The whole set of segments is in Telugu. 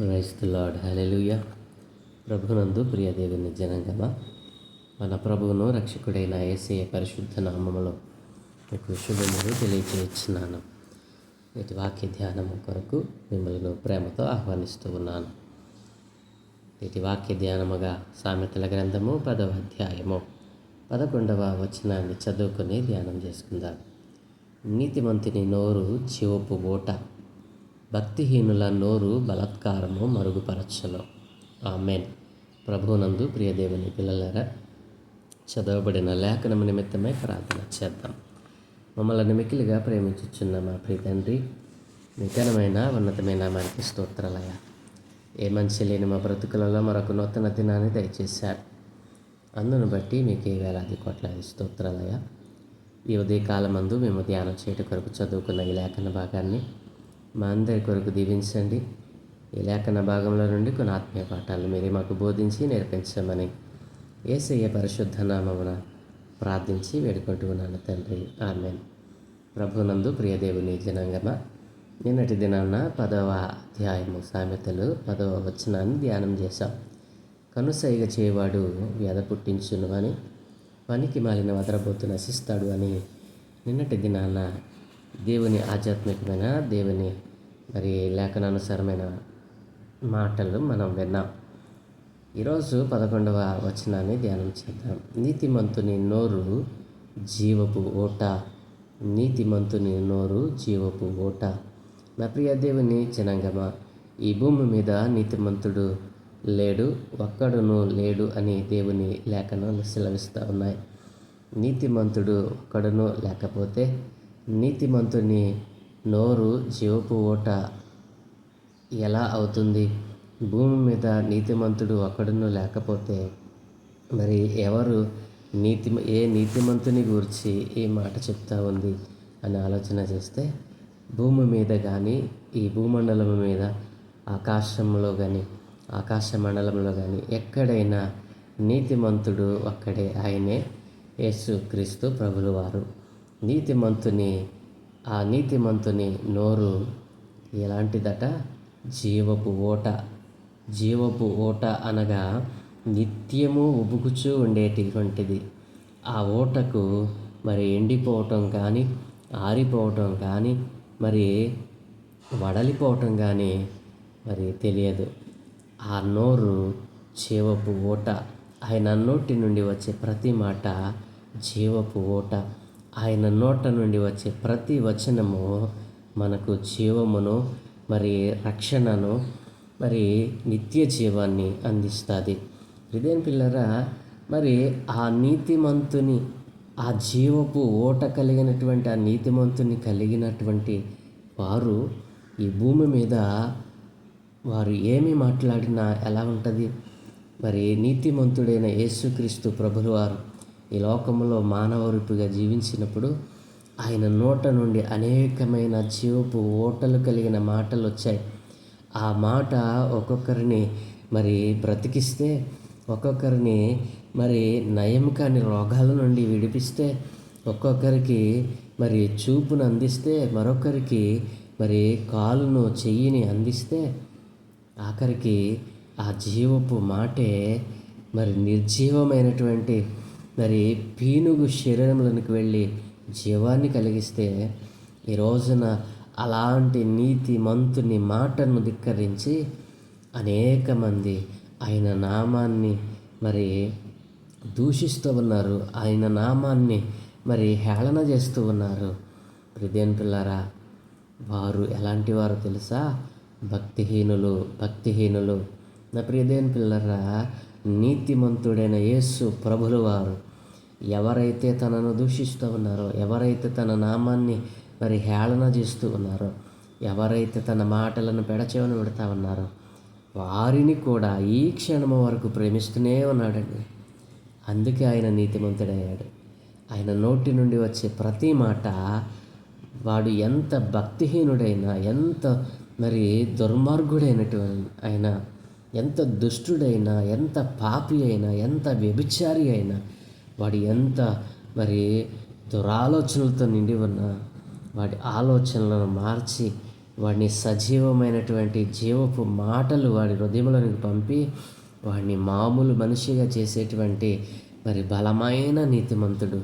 Praise the lord. హల్లెలూయా. ప్రభునందు ప్రియ దేవుని జనాంగమా, మన ప్రభువును రక్షకుడైన యేసయ్య పరిశుద్ధ నామములో మీకు శుభములు తెలియజేస్తున్నాను. నేటి వాక్య ధ్యానము కొరకు మిమ్మల్ని ప్రేమతో ఆహ్వానిస్తూ ఉన్నాను. నేటి వాక్య ధ్యానముగా సామెతల గ్రంథము 10వ అధ్యాయము 11వ వచనాన్ని చదువుకొని ధ్యానం చేసుకుందాం. నీతిమంతుని నోరు జీవపు ఊట, భక్తిహీనుల నోరు బలాత్కారము మరుగుపరచును. ఆమేన్. ప్రభువునందు ప్రియ దేవుని పిల్లలారా, చదవబడిన లేఖనము నిమిత్తమై ప్రార్థన చేద్దాం. మమ్మల్ని మిక్కిలిగా ప్రేమించుచున్న మా ప్రియ తండ్రి, మీ ఘనమైన ఉన్నతమైన మనకి స్తోత్రాలయ. ఏ మనిషి లేని మా బ్రతుకులలో మరొక నూతన దినాన్ని దయచేశారు. అందును బట్టి మీకు ఏ వేలాది కోట్లాది స్తోత్రాలయ. ఈ ఉదయకాలమందు మేము ధ్యానం చేయటం కొరకు చదువుకున్న ఈ లేఖన భాగాన్ని మా అందరి కొరకు దీవించండి. ఈ లేఖన భాగంలో నుండి కొన్ని ఆత్మీయ పాఠాలు మీరే మాకు బోధించి నేర్పించమని యేసయ్య పరిశుద్ధ నామమున ప్రార్థించి వేడుకుంటున్నాను తండ్రి. ఆమేన్. ప్రభునందు ప్రియ దేవుని జనాంగమా, నిన్నటి దినాన 10వ అధ్యాయము సామెతలు 10వ వచనాన్ని ధ్యానం చేశాం. కనుసైగ చేయవాడు వ్యధ పుట్టించును అని, పనికి మాలిన వదరబోతు నశిస్తాడు అని నిన్నటి దినాన దేవుని ఆధ్యాత్మికమైన దేవుని లేఖనానుసారమైన మాటలు మనం విన్నాం. ఈరోజు 11వ వచనాన్ని ధ్యానం చేద్దాం. నీతిమంతుని నోరు జీవపు ఓట, నీతిమంతుని నోరు జీవపు ఓట. నా ప్రియ దేవుని జనాంగమా, ఈ భూమి మీద నీతిమంతుడు లేడు, ఒక్కడును లేడు అని దేవుని లేఖనాలు సెలవిస్తూ ఉన్నాయి. నీతిమంతుడు ఒక్కడును లేకపోతే నీతిమంతుని నోరు జీవపు ఓట ఎలా అవుతుంది? భూమి మీద నీతిమంతుడు ఒక్కడును లేకపోతే మరి ఎవరు ఏ నీతిమంతుని గురించి ఈ మాట చెప్తా ఉంది అని ఆలోచన చేస్తే, భూమి మీద కానీ ఈ భూమండలం మీద ఆకాశంలో కానీ ఆకాశ మండలంలో కానీ ఎక్కడైనా నీతిమంతుడు ఒక్కడే, ఆయనే యేసు క్రీస్తు ప్రభులు వారు. ఆ నీతిమంతుని నోరు ఎలాంటిదట? జీవపు ఓట. జీవపు ఓట అనగా నిత్యము ఉబుకుచూ ఉండేటువంటిది. ఆ ఓటకు మరి ఎండిపోవటం కానీ, ఆరిపోవటం కానీ, మరి వడలిపోవటం కానీ మరి తెలియదు. ఆ నోరు జీవపు ఓట. ఆయన నోటి నుండి వచ్చే ప్రతి మాట జీవపు ఓట. ఆయన నోట నుండి వచ్చే ప్రతి వచనము మనకు జీవమును, మరి రక్షణను, మరి నిత్య జీవాన్ని అందిస్తుంది. హృదయం పిల్లరా, మరి ఆ నీతిమంతుని, ఆ జీవపు ఓట కలిగినటువంటి ఆ నీతిమంతుని కలిగినటువంటి వారు ఈ భూమి మీద వారు ఏమి మాట్లాడినా ఎలా ఉంటుంది? మరి నీతిమంతుడైన యేసుక్రీస్తు ప్రభులు వారు ఈ లోకంలో మానవ రూపిగా జీవించినప్పుడు ఆయన నోట నుండి అనేకమైన జీవపు ఓటలు కలిగిన మాటలు వచ్చాయి. ఆ మాట ఒక్కొక్కరిని మరి బ్రతికిస్తే, ఒక్కొక్కరిని మరి నయం కాని రోగాల నుండి విడిపిస్తే, ఒక్కొక్కరికి మరి చూపును అందిస్తే, మరొకరికి మరి కాలును చెయ్యిని అందిస్తే, ఆఖరికి ఆ జీవపు మాటే మరి నిర్జీవమైనటువంటి మరి పీనుగు శరీరంలోనికి వెళ్ళి జీవాన్ని కలిగిస్తే, ఈ రోజున అలాంటి నీతిమంతుని మాటను ధిక్కరించి అనేక మంది ఆయన నామాన్ని మరి దూషిస్తూ ఉన్నారు, ఆయన నామాన్ని మరి హేళన చేస్తూ ఉన్నారు. హృదయం పిల్లారా, వారు ఎలాంటి వారు తెలుసా? భక్తిహీనులు. నా ప్రియదేవుని పిల్లరా, నీతిమంతుడైన యేసు ప్రభులు వారు ఎవరైతే తనను దూషిస్తూ ఉన్నారో, ఎవరైతే తన నామాన్ని మరి హేళన చేస్తూ ఉన్నారో, ఎవరైతే తన మాటలను పెడచెవిన పెడతా ఉన్నారో, వారిని కూడా ఈ క్షణము వరకు ప్రేమిస్తూనే ఉన్నాడండి. అందుకే ఆయన నీతిమంతుడయ్యాడు. ఆయన నోటి నుండి వచ్చే ప్రతి మాట, వాడు ఎంత భక్తిహీనుడైనా, ఎంత మరి దుర్మార్గుడైనటువంటి ఆయన, ఎంత దుష్టుడైనా, ఎంత పాపి అయినా, ఎంత వ్యభిచారి అయినా, వాడు ఎంత మరి దురాలోచనలతో నిండి ఉన్నా వాడి ఆలోచనలను మార్చి వాడిని సజీవమైనటువంటి జీవపు మాటలు వాడి హృదయంలోనికి పంపి వాడిని మామూలు మనిషిగా చేసేటువంటి మరి బలమైన నీతిమంతుడు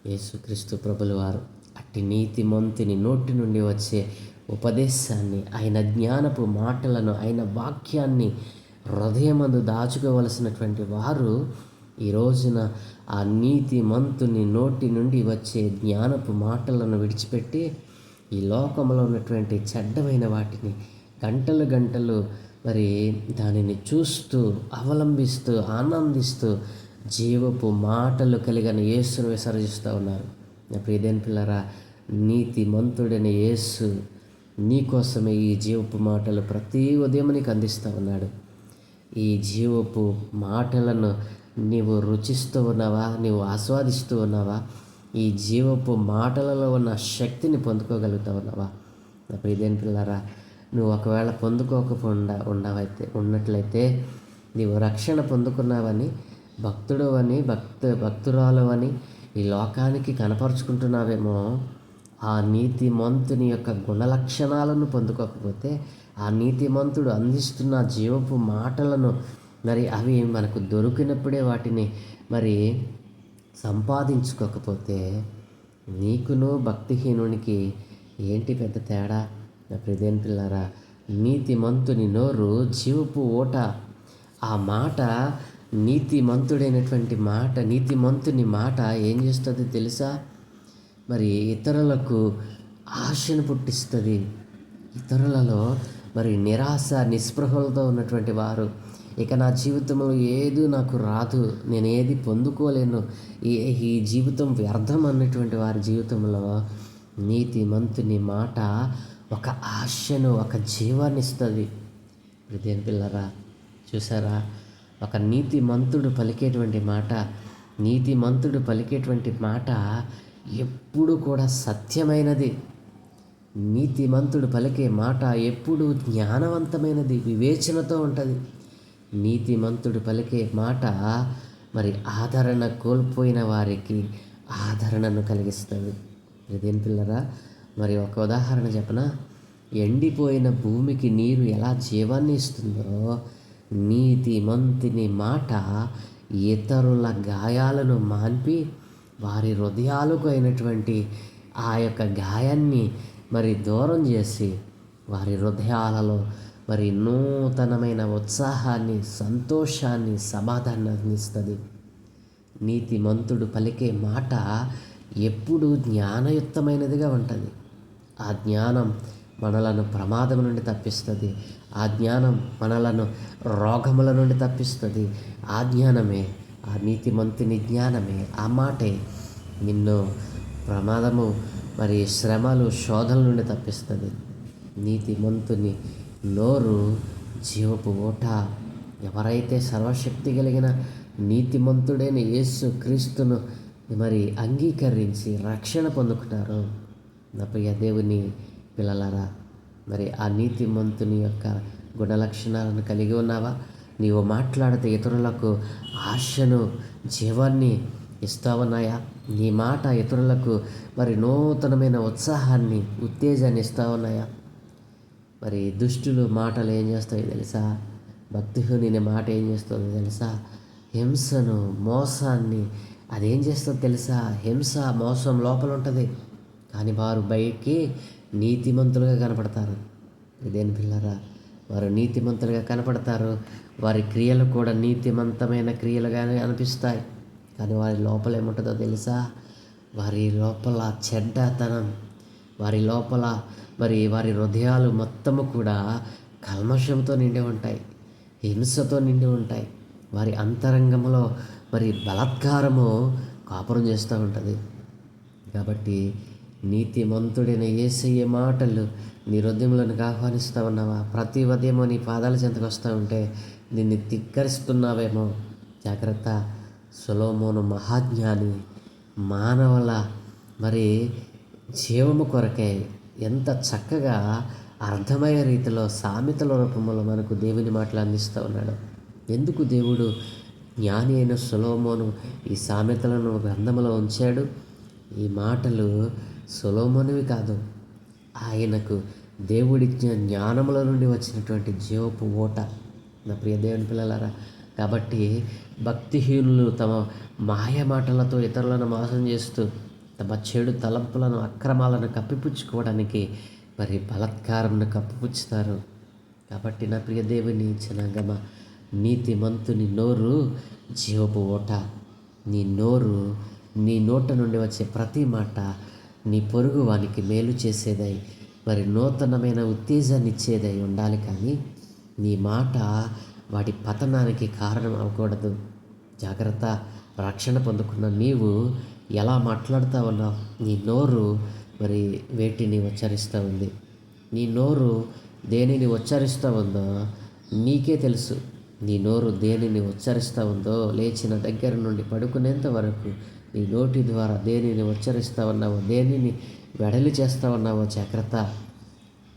యేసుక్రీస్తు ప్రభుల వారు. అట్టి నీతిమంతుని నోటి నుండి వచ్చే ఉపదేశాన్ని, ఆయన జ్ఞానపు మాటలను, ఆయన వాక్యాన్ని హృదయమందు దాచుకోవలసినటువంటి వారు ఈ రోజున ఆ నీతిమంతుని నోటి నుండి వచ్చే జ్ఞానపు మాటలను విడిచిపెట్టి ఈ లోకంలో ఉన్నటువంటి చెడ్డమైన వాటిని గంటలు గంటలు మరి దానిని చూస్తూ అవలంబిస్తూ ఆనందిస్తూ జీవపు మాటలు కలిగిన యేసును విసర్జిస్తూ ఉన్నారు. నా ప్రియదేని పిల్లరా, నీతిమంతుడైన యేసు నీకోసమే ఈ జీవపు మాటలు ప్రతి ఉదయం నీకు అందిస్తూ ఉన్నాడు. ఈ జీవపు మాటలను నీవు రుచిస్తూ ఉన్నావా? నీవు ఆస్వాదిస్తూ ఉన్నావా? ఈ జీవపు మాటలలో ఉన్న శక్తిని పొందుకోగలుగుతా ఉన్నావా? నా ప్రియదేని పిల్లరా, నువ్వు ఒకవేళ పొందుకోకుండా ఉన్నట్లయితే నీవు రక్షణ పొందుకున్నావని, భక్తుడు అని, భక్తురాలు అని ఈ లోకానికి కనపరుచుకుంటున్నావేమో. ఆ నీతిమంతుని యొక్క గుణలక్షణాలను పొందుకోకపోతే, ఆ నీతిమంతుడు అందిస్తున్న జీవపు మాటలను మరి అవి మనకు దొరికినప్పుడే వాటిని మరి సంపాదించుకోకపోతే నీకును భక్తిహీనునికి ఏంటి పెద్ద తేడా? నా ప్రియదేని పిల్లారా, నీతిమంతుని నోరు జీవపు ఓట. ఆ మాట నీతిమంతుడైనటువంటి మాట, నీతిమంతుని మాట ఏం చేస్తుంది తెలుసా? మరి ఇతరులకు ఆశను పుట్టిస్తుంది. ఇతరులలో మరి నిరాశ నిస్పృహలతో ఉన్నటువంటి వారు, ఇక నా జీవితంలో ఏది నాకు రాదు, నేను ఏది పొందుకోలేను, ఈ జీవితం వ్యర్థం అన్నటువంటి వారి జీవితంలో నీతిమంతుని మాట ఒక ఆశను, ఒక జీవాన్ని ఇస్తుంది. దేని పిల్లరా, చూసారా? ఒక నీతిమంతుడు పలికేటువంటి మాట ఎప్పుడు కూడా సత్యమైనది. నీతిమంతుడు పలికే మాట ఎప్పుడు జ్ఞానవంతమైనది, వివేచనతో ఉంటుంది. నీతిమంతుడు పలికే మాట మరి ఆదరణ కోల్పోయిన వారికి ఆదరణను కలిగిస్తుంది. ఇదేం పిల్లరా, మరి ఒక ఉదాహరణ చెప్పనా? ఎండిపోయిన భూమికి నీరు ఎలా జీవాన్ని ఇస్తుందో, నీతిమంతుని మాట ఇతరుల గాయాలను మాన్పి వారి హృదయాలకు అయినటువంటి ఆ యొక్క గాయాన్ని మరి దూరం చేసి వారి హృదయాలలో మరి నూతనమైన ఉత్సాహాన్ని, సంతోషాన్ని, సమాధానాన్ని అందిస్తుంది. నీతిమంతుడు పలికే మాట ఎప్పుడు జ్ఞానయుక్తమైనదిగా ఉంటుంది. ఆ జ్ఞానం మనలను ప్రమాదం నుండి తప్పిస్తుంది. ఆ జ్ఞానం మనలను రోగముల నుండి తప్పిస్తుంది. ఆ జ్ఞానమే, ఆ నీతిమంతుని జ్ఞానమే, ఆ మాటే నిన్ను ప్రమాదము మరి శ్రమలు, శోధనల నుండి తప్పిస్తుంది. నీతిమంతుని నోరు జీవపు ఓట. ఎవరైతే సర్వశక్తి కలిగిన నీతిమంతుడైన యేసు క్రీస్తును మరి అంగీకరించి రక్షణ పొందుకుంటారో, నా ప్రియ దేవుని పిల్లలారా, మరి ఆ నీతిమంతుని యొక్క గుణలక్షణాలను కలిగి ఉన్నావా? నీవు మాట్లాడితే ఇతరులకు ఆశను, జీవాన్ని ఇస్తావన్నాయా? నీ మాట ఇతరులకు మరి నూతనమైన ఉత్సాహాన్ని, ఉత్తేజాన్ని ఇస్తావన్నాయా? మరి దుష్టులు మాటలు ఏం చేస్తాయో తెలుసా? భక్తిహీనుని మాట ఏం చేస్తుందో తెలుసా? హింసను, మోసాన్ని అదేం చేస్తుందో తెలుసా? హింస, మోసం లోపల ఉంటుంది, కానీ వారు బయటికి నీతిమంతులుగా కనపడతారు. ఇదేం పిల్లరా, వారు నీతిమంతులుగా కనపడతారు. వారి క్రియలు కూడా నీతిమంతమైన క్రియలుగానే అనిపిస్తాయి, కానీ వారి లోపల ఏముంటుందో తెలుసా? వారి లోపల చెడ్డతనం, వారి లోపల మరి వారి హృదయాలు మొత్తము కూడా కల్మషంతో నిండి ఉంటాయి, హింసతో నిండి ఉంటాయి. వారి అంతరంగంలో మరి బలాత్కారము కాపురం చేస్తూ ఉంటుంది. కాబట్టి నీతిమంతుడైన యేసయ్య మాటలు నీ హృదయంలోనికి ఆహ్వానిస్తూ ఉన్నావా? ప్రతి ఉదయమో నీ పాదాల చెంతకు వస్తూ ఉంటే నిన్ను ధిక్కరిస్తున్నావేమో. జాగ్రత్త. సొలొమోను మహాజ్ఞాని, మానవుల మరి జీవము కొరకే ఎంత చక్కగా అర్థమయ్యే రీతిలో సామెతల రూపంలో మనకు దేవుని మాటలు అందిస్తూ ఉన్నాడు. ఎందుకు దేవుడు జ్ఞాని అయిన సొలొమోను ఈ సామెతలను గ్రంథంలో ఉంచాడు? ఈ మాటలు సొలొమోనువి కాదు, ఆయనకు దేవుడి జ్ఞానముల నుండి వచ్చినటువంటి జీవపు ఓట నా ప్రియ దేవుని పిల్లలారా. కాబట్టి భక్తిహీనులు తమ మాయ మాటలతో ఇతరులను మోసం చేస్తూ తమ చెడు తలంపులను అక్రమాలను కప్పిపుచ్చుకోవడానికి మరి బలాత్కారంను కప్పిపుచ్చుతారు. కాబట్టి నా ప్రియ దేవుని జనాంగమా, నీతిమంతుని నోరు జీవపు ఓట. నీ నోరు, నీ నోట నుండి వచ్చే ప్రతి మాట నీ పొరుగు వానికి మేలు చేసేదై మరి నూతనమైన ఉత్తేజాన్ని ఇచ్చేదై ఉండాలి. కానీ నీ మాట వాడి పతనానికి కారణం అవ్వకూడదు. జాగ్రత్త. రక్షణ పొందుకున్న నీవు ఎలా మాట్లాడుతూ ఉన్నావు? నీ నోరు మరి వేటిని ఉచ్చరిస్తూ ఉంది? నీ నోరు దేనిని ఉచ్చరిస్తూ ఉందో నీకే తెలుసు. నీ నోరు దేనిని ఉచ్చరిస్తూ ఉందో లేచిన దగ్గర నుండి పడుకునేంత వరకు నీ నోటి ద్వారా దేనిని ఉచ్చరిస్తూ ఉన్నావో, దేనిని వెడలి చేస్తూ ఉన్నావో జాగ్రత్త.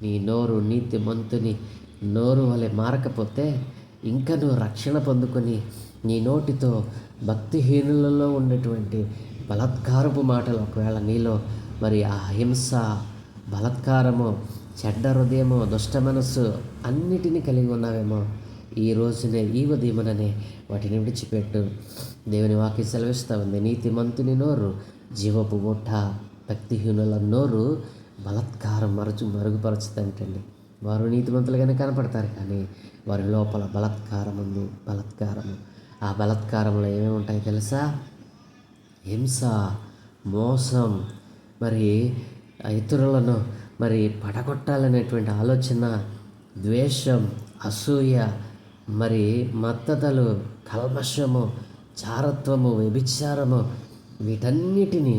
నీ నోరు నీతిమంతుని నోరు వలె మారకపోతే ఇంకా నువ్వు రక్షణ పొందుకొని నీ నోటితో భక్తిహీనులలో ఉన్నటువంటి బలాత్కారపు మాటలు ఒకవేళ నీలో మరి ఆ హింస, బలాత్కారము, చెడ్డ హృదయము, దుష్ట మనస్సు అన్నిటినీ కలిగి ఉన్నావేమో, ఈ రోజునే ఈ ఉదయముననే వాటిని విడిచిపెట్టు. దేవుని వాక్యం సెలవిస్తూ ఉంది, నీతిమంతుని నోరు జీవపు ఊట, భక్తిహీనుల నోరు బలాత్కారం మరుగుపరచుతంటండి. వారు నీతిమంతులుగానే కనపడతారు, కానీ వారి లోపల బలాత్కారం ఉంది. బలాత్కారము. ఆ బలాత్కారంలో ఏమేమి ఉంటాయి తెలుసా? హింస, మోసం, మరి ఇతరులను మరి పడగొట్టాలనేటువంటి ఆలోచన, ద్వేషం, అసూయ, మరి మత్తతలు, కల్మషము, చారత్వము, వ్యభిచారము, వీటన్నిటినీ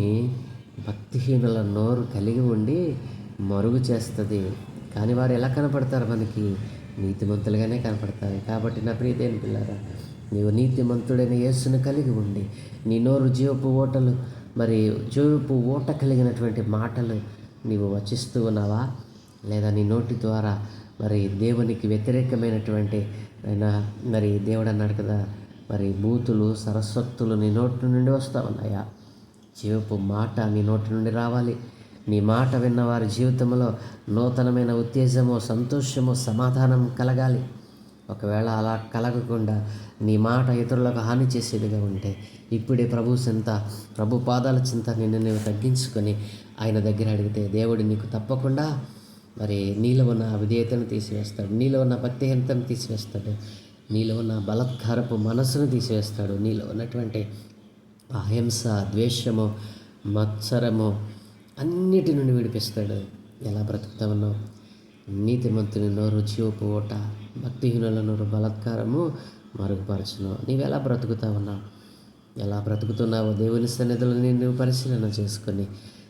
భక్తిహీనుల నోరు కలిగి ఉండి మరుగు చేస్తుంది. కానీ వారు ఎలా కనపడతారు? మనకి నీతిమంతులుగానే కనపడతారు. కాబట్టి నా ప్రియ దేవుని పిల్లారా, నీవు నీతిమంతుడైన యేసును కలిగి ఉండి నీ నోరు జీవపు ఓటలు, మరి జీవపు ఓట కలిగినటువంటి మాటలు నీవు వచిస్తూ ఉన్నావా? లేదా నీ నోటి ద్వారా మరి దేవునికి వ్యతిరేకమైనటువంటి మరి దేవుడు అన్నాడు కదా, మరి బూతులు, సరస్వత్తులు నీ నోటి నుండి వస్తూ ఉన్నాయా? జీవపు మాట నీ నోటి నుండి రావాలి. నీ మాట విన్న వారి జీవితంలో నూతనమైన ఉత్తేజము, సంతోషము, సమాధానం కలగాలి. ఒకవేళ అలా కలగకుండా నీ మాట ఇతరులకు హాని చేసేదిగా ఉంటే ఇప్పుడే ప్రభు పాదాల చింత నిన్ను నువ్వు తగ్గించుకొని ఆయన దగ్గర అడిగితే దేవుడు నీకు తప్పకుండా మరి నీలో ఉన్న అవిధేయతను తీసివేస్తాడు, నీలో ఉన్న భక్తిహీనతను తీసివేస్తాడు, నీలో ఉన్న బలాత్కారపు మనసును తీసివేస్తాడు, నీలో ఉన్నటువంటి అహింస, ద్వేషము, మత్సరము అన్నిటి నుండి విడిపిస్తాడు. ఎలా బ్రతుకుతా ఉన్నావు? నీతిమంతుని నోరు జీవపు ఓట, భక్తిహీనుల నోరు బలాత్కారము మరుగుపరచును. నీవెలా బ్రతుకుతా ఉన్నావు? ఎలా బ్రతుకుతున్నావో దేవుని సన్నిధిలో నువ్వు పరిశీలన చేసుకొని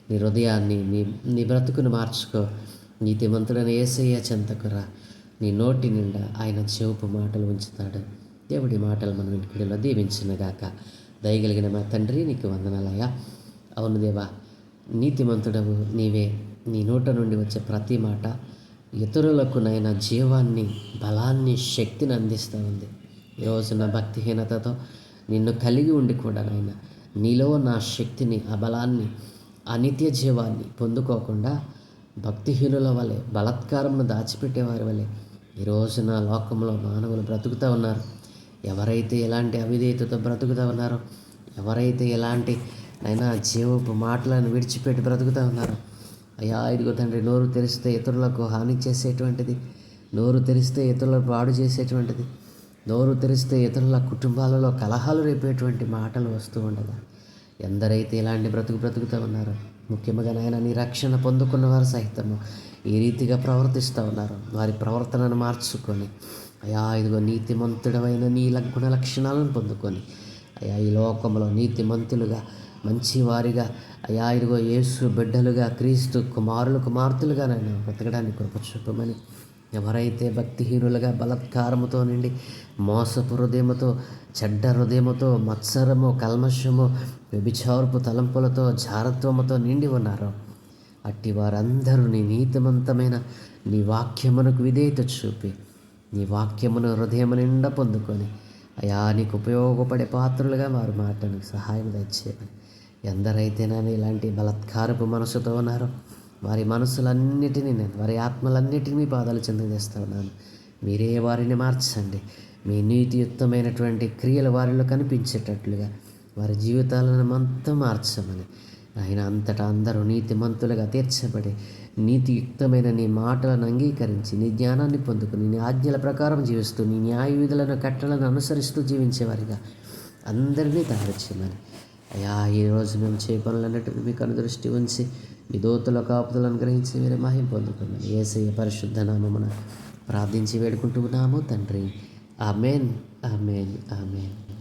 నీ హృదయాన్ని, నీ బ్రతుకును మార్చుకో. నీతిమంతుడైన యేసయ్య చెంతకురా. నీ నోటి నిండా ఆయన జీవపు మాటలు ఉంచుతాడు. దేవుడి మాటలు మన వెనుకడిలో దీవించునుగాక. దయగలిగిన మా తండ్రి, నీకు వందనాలయ్యా. అవును దేవా, నీతిమంతుడవు నీవే. నీ నోట నుండి వచ్చే ప్రతి మాట ఇతరులకు నైనా జీవాన్ని, బలాన్ని, శక్తిని అందిస్తూ ఉంది. ఈరోజు నా భక్తిహీనతతో నిన్ను కలిగి ఉండి కూడా నాయన నీలో నా శక్తిని, ఆ బలాన్ని, ఆ నిత్య జీవాన్ని పొందుకోకుండా భక్తిహీనుల వలె, బలాత్కారమును దాచిపెట్టేవారి వలె ఈరోజు నా లోకంలో మానవులు బ్రతుకుతూ ఉన్నారు. ఎవరైతే ఎలాంటి అవిధేయతతో బ్రతుకుతూ ఉన్నారో, ఎవరైతే ఎలాంటి నైనా జీవపు మాటలను విడిచిపెట్టి బ్రతుకుతూ ఉన్నారో, అయ్యా ఇదిగో తండ్రి, నోరు తెరిస్తే ఇతరులకు హాని చేసేటువంటిది, నోరు తెరిస్తే ఇతరులకు పాడు చేసేటువంటిది, నోరు తెరిస్తే ఇతరుల కుటుంబాలలో కలహాలు రేపేటువంటి మాటలు వస్తూ ఉండగా ఎందరైతే ఇలాంటి బ్రతుకుతూ ఉన్నారో, ముఖ్యంగా నాయన నీ రక్షణ పొందుకున్నవారు సైతము ఈ రీతిగా ప్రవర్తిస్తూ ఉన్నారు. వారి ప్రవర్తనను మార్చుకొని అయ్యా ఇదిగో నీతిమంతుడమైన నీ గుణ లక్షణాలను పొందుకొని అయ్యా ఈ లోకంలో నీతిమంతులుగా, మంచివారిగా, అయ్యా ఇదిగో యేసు బిడ్డలుగా, క్రీస్తు కుమార్తెలుగా నాయన బ్రతకడానికి కృప చూపమని, ఎవరైతే భక్తిహీనులుగా, బలాత్కారముతో నిండి, మోసపు హృదయముతో, చెడ్డ హృదయముతో, మత్సరము, కల్మషము, వ్యభిచారపు తలంపులతో, జారత్వముతో నిండి ఉన్నారో అట్టి వారందరూ నీ నీతిమంతమైన నీ వాక్యమునకు విధేయత చూపి నీ వాక్యమును హృదయము నిండా పొందుకొని అయా నీకు ఉపయోగపడే పాత్రలుగా వారు మాటనికి సహాయం తెచ్చేయమని. ఎందరైతే నన్ను ఇలాంటి బలాత్కారపు మనసుతో ఉన్నారో వారి మనసులన్నిటినీ వారి ఆత్మలన్నిటినీ మీ పాదాలు చెందజేస్తా ఉన్నాను. మీరే వారిని మార్చండి. మీ నీతియుక్తమైనటువంటి క్రియలు వారిలో కనిపించేటట్లుగా వారి జీవితాలను అంతా మార్చమని ఆయన అంతటా అందరూ నీతిమంతులుగా తీర్చబడి నీతియుక్తమైన నీ మాటలను అంగీకరించి నీ జ్ఞానాన్ని పొందుకుని నీ ఆజ్ఞల ప్రకారం జీవిస్తూ నీ న్యాయ విధులను కట్టలను అనుసరిస్తూ జీవించేవారిగా అందరినీ తయారు చేయమని అయ్యా, ఈరోజు మేము చే పనులన్నిటిని మీకు అనుదృష్టి ఉంచి మీ దూతల కాపుదలను గ్రహించి మీరు మహిమ పొందుకున్నాను. యేసయ్య పరిశుద్ధ నామమున ప్రార్థించి వేడుకుంటూ ఉన్నాము తండ్రి. ఆమేన్, ఆమేన్, ఆమేన్.